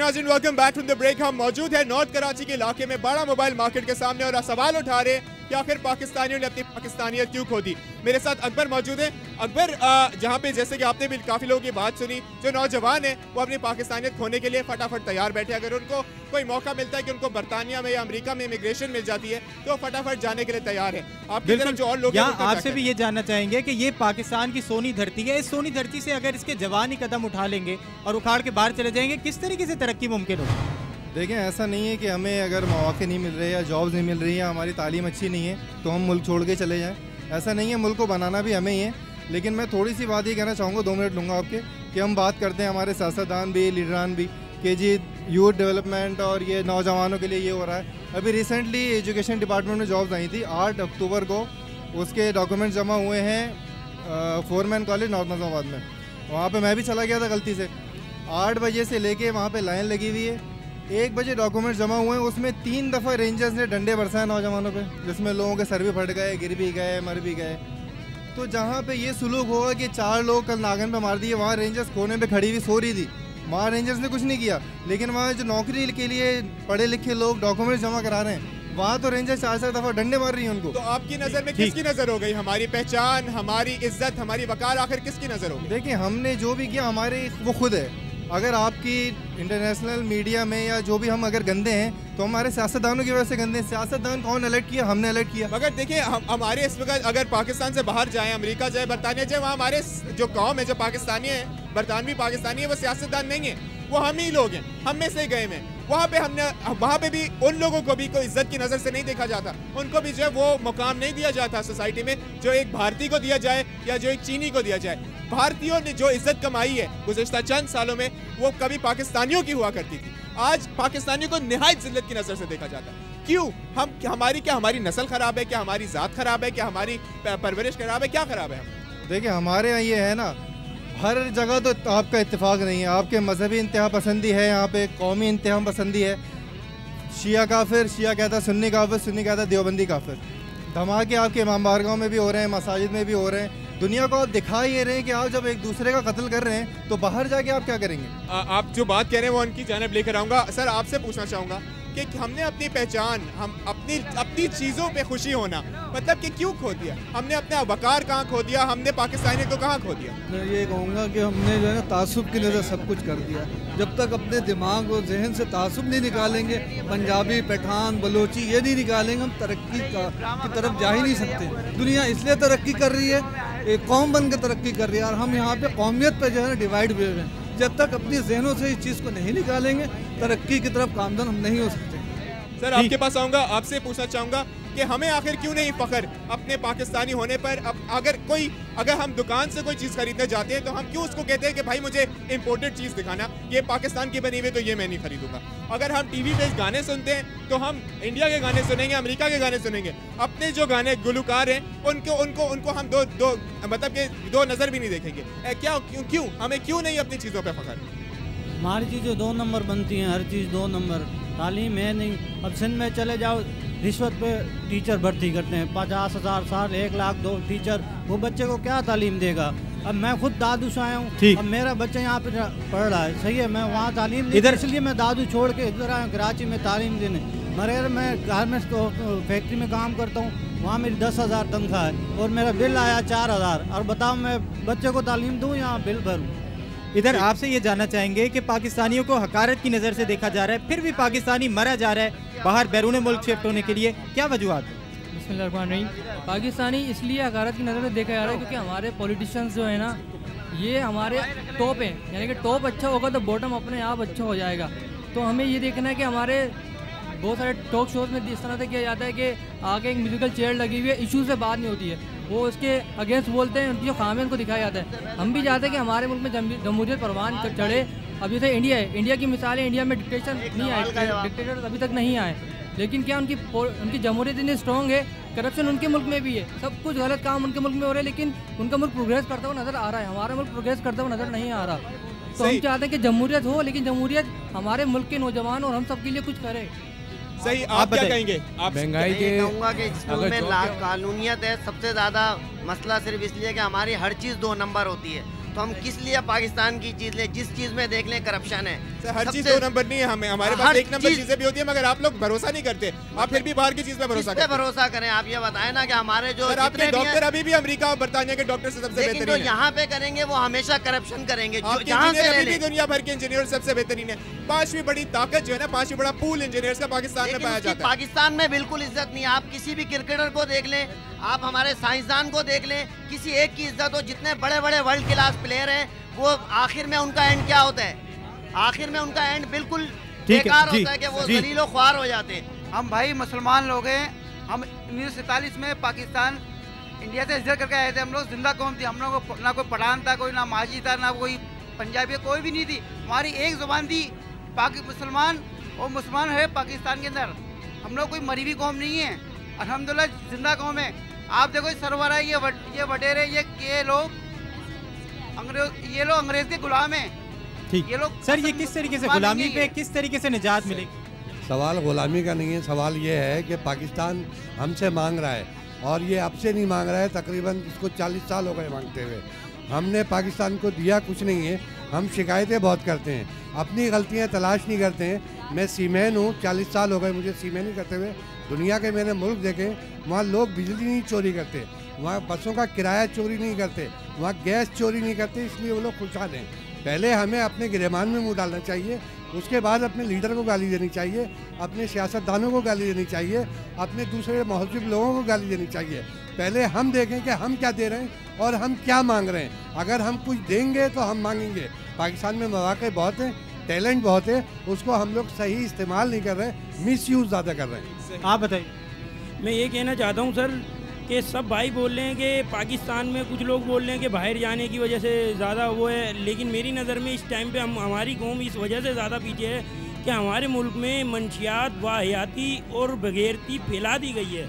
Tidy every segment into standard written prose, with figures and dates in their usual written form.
नाज़रीन, welcome back from the break. हम मौजूद है नॉर्थ कराची के इलाके में बड़ा मोबाइल मार्केट के सामने और सवाल उठा रहे कि आखिर पाकिस्तानियों ने अपनी पाकिस्तानियत क्यों खो दी। मेरे साथ अकबर मौजूद है। अकबर, जहाँ पे जैसे कि आपने भी काफ़ी लोगों की बात सुनी, जो नौजवान है वो अपनी पाकिस्तानियत खोने के लिए फटाफट तैयार बैठे। अगर उनको कोई मौका मिलता है कि उनको बरतानिया में या अमेरिका में इमिग्रेशन मिल जाती है तो फटाफट जाने के लिए तैयार है। आपकी तरफ जो और लोग हैं आपसे भी ये जानना चाहेंगे कि ये पाकिस्तान की सोनी धरती है, इस सोनी धरती से अगर इसके जवान ही कदम उठा लेंगे और उखाड़ के बाहर चले जाएंगे, किस तरीके से तरक्की मुमकिन होगी? देखें, ऐसा नहीं है कि हमें अगर मौके नहीं मिल रहे या जॉब्स नहीं मिल रही या हमारी तालीम अच्छी नहीं है तो हम मुल्क छोड़ के चले जाएं। ऐसा नहीं है, मुल्क को बनाना भी हमें ही है। लेकिन मैं थोड़ी सी बात ये कहना चाहूँगा, 2 मिनट लूँगा आपके, कि हम बात करते हैं हमारे सियासतदान भी, लीडरान भी, कि जी यूथ डेवलपमेंट और ये नौजवानों के लिए ये हो रहा है। अभी रिसेंटली एजुकेशन डिपार्टमेंट में जॉब्स आई थी 8 अक्टूबर को, उसके डॉक्यूमेंट जमा हुए हैं फोरमैन कॉलेज नॉर्थ नाज़िमाबाद में। वहाँ पे मैं भी चला गया था गलती से। 8 बजे से लेके वहाँ पे लाइन लगी हुई है, 1 बजे डॉक्यूमेंट जमा हुए हैं। उसमें 3 दफ़ा रेंजर्स ने डंडे बरसाए नौजवानों पे, जिसमें लोगों के सर भी फट गए, गिर भी गए, मर भी गए। तो जहाँ पे ये सुलूक होगा कि 4 लोग कल नागन पे मार दिए, वहाँ रेंजर्स कोने पे खड़ी हुई सो रही थी, वहाँ रेंजर्स ने कुछ नहीं किया। लेकिन वहाँ जो नौकरी के लिए पढ़े लिखे लोग डॉक्यूमेंट जमा करा रहे हैं, वहाँ तो रेंजर 4 दफ़ा डंडे मार रही है उनको। तो आपकी नज़र में किसकी नज़र हो गई? हमारी पहचान, हमारी इज्जत, हमारी वकार आखिर किसकी नज़र हो गई? देखिए, हमने जो भी किया हमारे वो खुद है। अगर आपकी इंटरनेशनल मीडिया में या जो भी हम अगर गंदे हैं तो हमारे सियासतदानों की वजह से गंदे हैं। सियासतदान कौन इलेक्ट किया? हमने इलेक्ट किया। मगर देखिए, हमारे इस वक्त अगर पाकिस्तान से बाहर जाएं, अमेरिका जाए, बरतानिया जाए, वहाँ हमारे जो कौम है, जो पाकिस्तानी है, बरतानवी पाकिस्तानी है, वो सियासतदान नहीं है, वो हम ही लोग हैं, हम में से गए हैं। वहाँ पे भी उन लोगों को भी कोई इज्जत की नज़र से नहीं देखा जाता, उनको भी जो है वो मुकाम नहीं दिया जाता सोसाइटी में जो एक भारतीय को दिया जाए या जो एक चीनी को दिया जाए। भारतीयों ने जो इज्जत कमाई है गुज़िश्ता चंद सालों में, वो कभी पाकिस्तानियों की हुआ करती थी। आज पाकिस्तानियों को निहायत जिल्लत की नज़र से देखा जाता है। क्यों? हमारी नस्ल खराब है क्या? हमारी ज़ात खराब है क्या? हमारी परवरिश खराब है क्या? खराब है? देखिए, हमारे यहाँ ये है ना, हर जगह तो आपका इत्तेफाक नहीं है। आपके मजहबी इंतहा पसंदी है, यहाँ पे कौमी इंतहा पसंदी है। शिया काफिर, शिया कहता है सुन्नी काफिर, सुन्नी कहता है देवबंदी काफिर। धमाके आपके इमाम बारगाह में भी हो रहे हैं, मसाजिद में भी हो रहे हैं। दुनिया को आप दिखा ये रहे हैं कि आप जब एक दूसरे का कत्ल कर रहे हैं तो बाहर जाके आप क्या करेंगे? आप जो बात कह रहे हैं वो उनकी जानिब लेकर आऊँगा। सर, आपसे पूछना चाहूँगा कि हमने अपनी पहचान, हम अपनी चीज़ों पे खुशी होना, मतलब कि क्यों खो दिया? हमने अपना वकार कहाँ खो दिया? हमने पाकिस्तानियत को कहाँ खो दिया? मैं ये कहूँगा कि हमने जो है ना तासुब की नज़र सब कुछ कर दिया। जब तक अपने दिमाग और जहन से तासुब नहीं निकालेंगे, पंजाबी, पठान, बलोची ये नहीं निकालेंगे, हम तरक्की की तरफ जा ही नहीं सकते। दुनिया इसलिए तरक्की कर रही है, एक कौम बन के तरक्की कर रही है, और हम यहाँ पे कौमियत पे जो है ना डिवाइड हुए हैं। जब तक अपनी जहनों से इस चीज़ को नहीं निकालेंगे, तरक्की की तरफ कामयाब हम नहीं हो सकते। सर, आपके पास आऊँगा, आपसे पूछना चाहूँगा कि हमें आखिर क्यों नहीं फ़ख्र अपने पाकिस्तानी होने पर? अगर हम दुकान से कोई चीज़ खरीदने जाते हैं तो हम क्यों उसको कहते हैं कि भाई मुझे इंपोर्टेड चीज़ दिखाना, ये पाकिस्तान की बनी हुई तो ये मैं नहीं खरीदूंगा। अगर हम टीवी पे गाने सुनते हैं तो हम इंडिया के गाने सुनेंगे, अमेरिका के गाने सुनेंगे। अपने जो गाने गुलकार हैं उनको हम दो नज़र भी नहीं देखेंगे। क्यों हमें क्यों नहीं अपनी चीज़ों पर फ़ख्र? हमारी चीज़ें 2 नंबर बनती हैं, हर चीज़ 2 नंबर। तालीम है नहीं। अब सिंध में चले जाओ, रिश्वत पे टीचर भर्ती करते हैं, 50,000 साल, 1 लाख 2 टीचर, वो बच्चे को क्या तालीम देगा? अब मैं खुद दादू से आया हूँ, अब मेरा बच्चा यहाँ पे पढ़ रहा है, सही है, मैं वहाँ तालीम इधर, इसलिए मैं दादू छोड़ के इधर आया कराची में तालीम देने। मगर मैं घर में फैक्ट्री में काम करता हूँ, वहाँ मेरी 10,000 तनख्वाह है और मेरा बिल आया 4,000, और बताओ मैं बच्चे को तालीम दूँ या बिल भरूँ? इधर आपसे ये जानना चाहेंगे कि पाकिस्तानियों को हकारत की नज़र से देखा जा रहा है, फिर भी पाकिस्तानी मरा जा रहा है बाहर बैरून मुल्क शिफ्ट होने के लिए, क्या वजूहत है? बिस्मिल्लाहिर्रहमानिर्रहीम। पाकिस्तानी इसलिए हकारत की नज़र से देखा जा रहा है क्योंकि हमारे पॉलिटिशियंस जो है ना, ये हमारे टॉप हैं, यानी कि टॉप अच्छा होगा तो बॉटम अपने आप अच्छा हो जाएगा। तो हमें ये देखना है कि हमारे बहुत सारे टॉक शोज़ में इस तरह से किया जाता है कि आगे एक म्यूजिकल चेयर लगी हुई है, इशू से बात नहीं होती है, वो उसके अगेंस्ट बोलते हैं, उनकी जो खामियां उनको दिखाया जाता है। हम भी चाहते हैं कि हमारे मुल्क में जमहूरियत परवान चढ़े। अब जैसे इंडिया है, इंडिया की मिसाल है, इंडिया में डिक्टेशन नहीं आए, डिक्टेटर अभी तक नहीं आए, लेकिन क्या उनकी जमहूरियत इतनी स्ट्रॉन्ग है, करप्शन उनके मुल्क में भी है, सब कुछ गलत काम उनके मुल्क में हो रहे हैं, लेकिन उनका मुल्क प्रोग्रेस करता हुआ नज़र आ रहा है, हमारा मुल्क प्रोग्रेस करता हुआ नज़र नहीं आ रहा। तो हम चाहते हैं कि जमहूरियत हो, लेकिन जमहूरियत हमारे मुल्क के नौजवान और हम सब के लिए कुछ करे। सही, आप क्या कहेंगे? आप महंगाई के कहूँगा कि स्कूल में कानूनियत है सबसे ज़्यादा मसला, सिर्फ इसलिए कि हमारी हर चीज़ 2 नंबर होती है। तो हम किस लिए पाकिस्तान की चीज लें? जिस चीज में देख लें करप्शन है। हर चीज 2 नंबर नहीं है, हमारे पास 1 नंबर चीजें भी होती है, मगर आप लोग भरोसा नहीं करते, आप फिर भी बाहर की चीज पे भरोसा करते हैं। भरोसा करें, आप ये बताएं ना कि हमारे जो आपके डॉक्टर अभी भी अमेरिका और बर्तानिया के डॉक्टर से सबसे बेहतरीन है। यहाँ पे करेंगे वो हमेशा करप्शन करेंगे। दुनिया भर के इंजीनियर सबसे बेहतरीन है। 5वीं बड़ी ताकत जो है ना, 5वीं बड़ा पूल इंजीनियर्स का पाकिस्तान में पाया जाता है। पाकिस्तान में बिल्कुल इज्जत नहीं। आप किसी भी क्रिकेटर को देख लें, आप हमारे साइंसदान को देख लें, किसी एक की इज्जत हो। जितने बड़े बड़े वर्ल्ड क्लास प्लेयर हैं, वो आखिर में उनका एंड क्या होता है? आखिर में उनका एंड बिल्कुल बेकार होता है कि वो जलीलो ख्वार हो जाते हैं। हम भाई मुसलमान लोग हैं। हम 1947 में पाकिस्तान इंडिया से हिजरत करके आए थे। हम लोग जिंदा कौम थी। हम लोग को ना कोई पठान था, कोई ना माजी था, ना कोई पंजाबी, कोई भी नहीं थी। हमारी एक जुबान थी, मुसलमान, और मुसलमान है पाकिस्तान के अंदर। हम लोग कोई मरीबी कौम नहीं है, अल्हम्दुलिल्लाह जिंदा कौम है। आप देखो सरवर है, ये वडेरे, ये लोग अंग्रेज के गुलाम हैं। ठीक, ये लोग सर ये किस तरीके से गुलामी पे किस तरीके से निजात मिलेगी? सवाल गुलामी का नहीं है, सवाल ये है कि पाकिस्तान हमसे मांग रहा है, और ये अब से नहीं मांग रहा है, तकरीबन इसको 40 साल हो गए मांगते हुए। हमने पाकिस्तान को दिया कुछ नहीं है। हम शिकायतें बहुत करते हैं, अपनी गलतियां तलाश नहीं करते हैं। मैं सीमेन हूँ, 40 साल हो गए मुझे सीमेन ही करते हुए। दुनिया के मैंने मुल्क देखे, वहाँ लोग बिजली नहीं चोरी करते, वहाँ बसों का किराया चोरी नहीं करते, वहाँ गैस चोरी नहीं करते, इसलिए वो लोग खुशहाल हैं। पहले हमें अपने गिरेबान में मुंह डालना चाहिए, उसके बाद अपने लीडर को गाली देनी चाहिए, अपने सियासतदानों को गाली देनी चाहिए, अपने दूसरे महज़िब लोगों को गाली देनी चाहिए। पहले हम देखें कि हम क्या दे रहे हैं और हम क्या मांग रहे हैं। अगर हम कुछ देंगे तो हम मांगेंगे। पाकिस्तान में मौक़े बहुत हैं, टैलेंट बहुत है, उसको हम लोग सही इस्तेमाल नहीं कर रहे, मिसयूज़ ज़्यादा कर रहे हैं। आप बताइए। मैं ये कहना चाहता हूँ सर कि सब भाई बोल रहे हैं कि पाकिस्तान में, कुछ लोग बोल रहे हैं कि बाहर जाने की वजह से ज़्यादा वो है, लेकिन मेरी नज़र में इस टाइम पे हमारी कौम इस वजह से ज़्यादा पीछे है कि हमारे मुल्क में मंशियात, वाहियाती और बगैरती फैला दी गई है।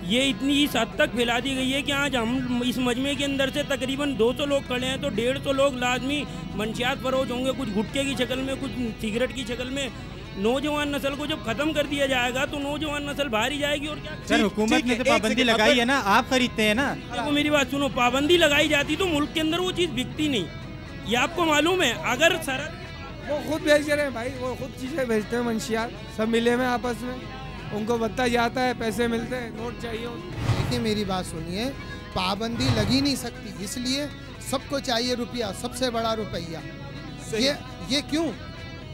ये इतनी इस हद तक फैला दी गई है कि आज हम इस मजमे के अंदर से तकरीबन 200 लोग खड़े हैं, तो 150 लोग लाजमी मंशियात फरोश होंगे, कुछ गुटखे की शक्ल में, कुछ सिगरेट की शक्ल में। नौजवान नस्ल को जब खत्म कर दिया जाएगा तो नौजवान नस्ल बाहर ही जाएगी। और क्या सर, हुकूमत ने तो पाबंदी लगाई है ना, आप खरीदते हैं ना। देखो मेरी बात सुनो, पाबंदी लगाई जाती तो मुल्क के अंदर वो चीज़ बिकती नहीं। ये आपको मालूम है। अगर सर वो खुद भेज रहे हैं भाई, वो खुद चीज़ें भेजते हैं, मंशियात सब मिले में आपस में, उनको बत्ता जाता है, पैसे मिलते हैं, नोट चाहिए। देखिए मेरी बात सुनिए, पाबंदी लगी नहीं सकती, इसलिए सबको चाहिए रुपया, सबसे बड़ा रुपया। ये क्यों?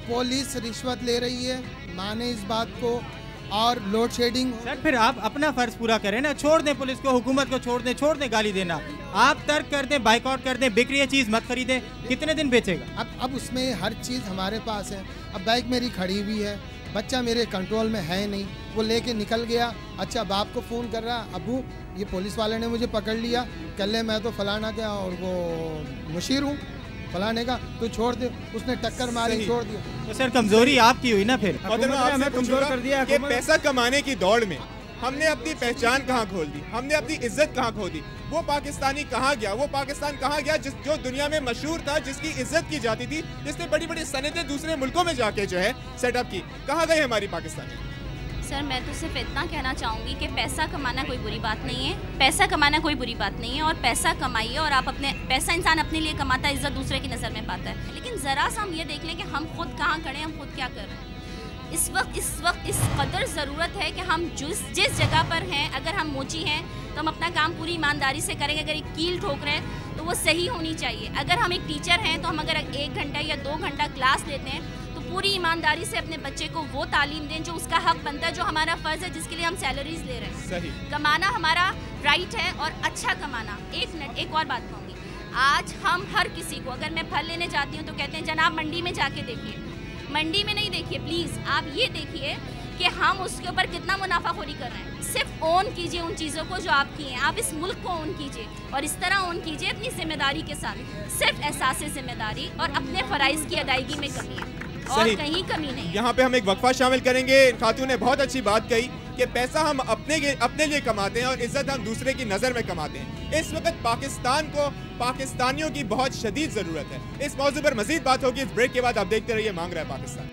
पुलिस रिश्वत ले रही है, माने इस बात को, और लोड शेडिंग। सर फिर आप अपना फर्ज पूरा करें ना, छोड़ दें पुलिस को, हुकूमत को छोड़ दें गाली देना। आप तर्क कर दें, बाइकआउट कर दें, बिक रही है चीज़ मत खरीदें। कितने दिन बेचेगा? अब उसमें हर चीज़ हमारे पास है। अब बाइक मेरी खड़ी हुई है, बच्चा मेरे कंट्रोल में है नहीं, वो लेके निकल गया। अच्छा, बाप को फ़ोन कर रहा, अबू ये पुलिस वाले ने मुझे पकड़ लिया, कल ले मैं तो फलाना क्या और वो मुशीर हूँ फलाने का, तो छोड़ दे। उसने टक्कर मारी, छोड़ दिया। तो सर कमजोरी आपकी हुई ना फिर, हमें कमजोर कर दिया। कि पैसा कमाने की दौड़ में हमने अपनी पहचान कहाँ खोल दी, हमने अपनी इज्जत कहाँ खो दी। वो पाकिस्तानी कहाँ गया, वो पाकिस्तान कहाँ गया जो दुनिया में मशहूर था, जिसकी इज्जत की जाती थी, जिसने बड़ी बड़ी सनतें दूसरे मुल्कों में जाके जो है सेटअप की। कहाँ गए हमारी पाकिस्तानी? सर मैं तो सिर्फ इतना कहना चाहूँगी कि पैसा कमाना कोई बुरी बात नहीं है, पैसा कमाना कोई बुरी बात नहीं है, और पैसा कमाइए, और आप अपने पैसा इंसान अपने लिए कमाता है, इज्जत दूसरे की नज़र में पाता है। लेकिन ज़रा सा हम ये देख लें कि हम खुद कहाँ खड़े हैं, हम खुद क्या कर रहे हैं। इस वक्त इस कदर ज़रूरत है कि हम जिस जगह पर हैं, अगर हम मोची हैं तो हम अपना काम पूरी ईमानदारी से करेंगे। अगर एक कील ठोक रहे हैं तो वो सही होनी चाहिए। अगर हम एक टीचर हैं तो हम अगर 1 घंटा या 2 घंटा क्लास लेते हैं तो पूरी ईमानदारी से अपने बच्चे को वो तालीम दें जो उसका हक बनता है, जो हमारा फ़र्ज़ है, जिसके लिए हम सैलरीज ले रहे हैं। सही। कमाना हमारा राइट है, और अच्छा कमाना। एक मिनट, एक और बात कहूँगी। आज हम हर किसी को, अगर मैं फल लेने जाती हूँ तो कहते हैं जनाब मंडी में जाके देखिए। मंडी में नहीं देखिए, प्लीज़ आप ये देखिए कि हम उसके ऊपर कितना मुनाफाखोरी कर रहे हैं। सिर्फ ओन कीजिए उन चीज़ों को जो आपकी हैं, आप इस मुल्क को ओन कीजिए, और इस तरह ओन कीजिए अपनी जिम्मेदारी के साथ। सिर्फ एहसास जिम्मेदारी और अपने फ़राइज़ की अदायगी में कमी है, और कहीं कमी नहीं। यहाँ पे हम एक वक्फा शामिल करेंगे। खातून ने बहुत अच्छी बात कही कि पैसा हम अपने लिए कमाते हैं और इज्जत हम दूसरे की नज़र में कमाते हैं। इस वक्त पाकिस्तान को पाकिस्तानियों की बहुत शदीद ज़रूरत है। इस मौजू पर मजीद बात होगी इस ब्रेक के बाद। आप देखते रहिए मांग रहा है पाकिस्तान।